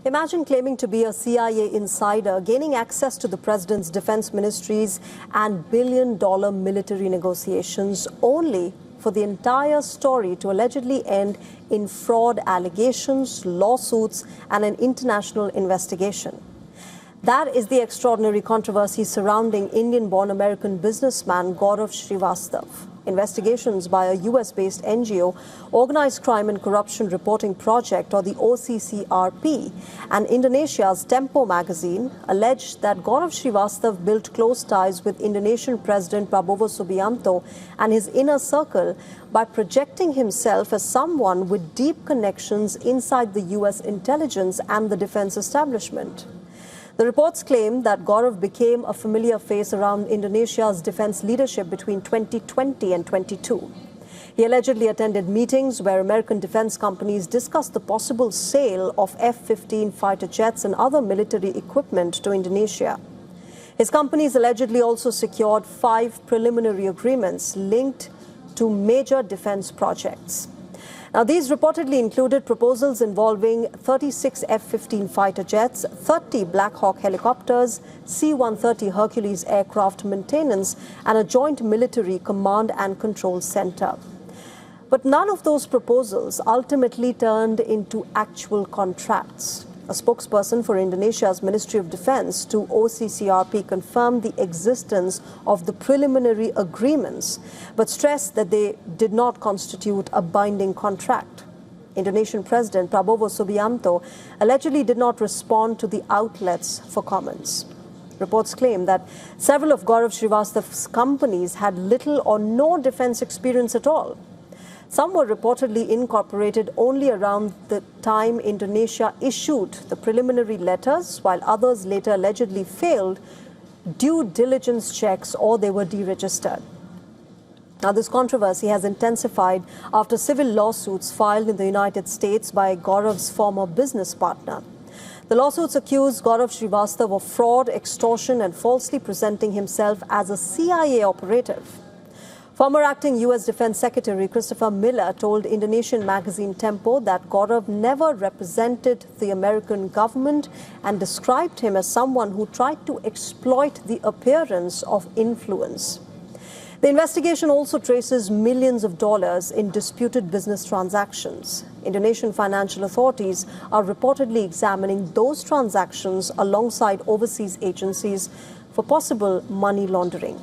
Imagine claiming to be a CIA insider, gaining access to the president's defense ministries and billion-dollar military negotiations, only for the entire story to allegedly end in fraud allegations, lawsuits, and an international investigation. That is the extraordinary controversy surrounding Indian-born American businessman Gaurav Srivastav. Investigations by a US-based NGO, Organized Crime and Corruption Reporting Project, or the OCCRP, and Indonesia's Tempo magazine alleged that Gaurav Srivastav built close ties with Indonesian President Prabowo Subianto and his inner circle by projecting himself as someone with deep connections inside the US intelligence and the defense establishment. The reports claim that Gaurav became a familiar face around Indonesia's defense leadership between 2020 and 22. He allegedly attended meetings where American defense companies discussed the possible sale of F-15 fighter jets and other military equipment to Indonesia. His companies allegedly also secured 5 preliminary agreements linked to major defense projects. Now, these reportedly included proposals involving 36 F-15 fighter jets, 30 Black Hawk helicopters, C-130 Hercules aircraft maintenance, and a joint military command and control center. But none of those proposals ultimately turned into actual contracts. A spokesperson for Indonesia's Ministry of Defense to OCCRP confirmed the existence of the preliminary agreements, but stressed that they did not constitute a binding contract. Indonesian President Prabowo Subianto allegedly did not respond to the outlets for comments. Reports claim that several of Gaurav Srivastav's companies had little or no defense experience at all. Some were reportedly incorporated only around the time Indonesia issued the preliminary letters, while others later allegedly failed due diligence checks or they were deregistered. Now, this controversy has intensified after civil lawsuits filed in the United States by Gaurav's former business partner. The lawsuits accuse Gaurav Srivastav of fraud, extortion, and falsely presenting himself as a CIA operative. Former acting U.S. Defense Secretary Christopher Miller told Indonesian magazine Tempo that Gaurav never represented the American government and described him as someone who tried to exploit the appearance of influence. The investigation also traces millions of dollars in disputed business transactions. Indonesian financial authorities are reportedly examining those transactions alongside overseas agencies for possible money laundering.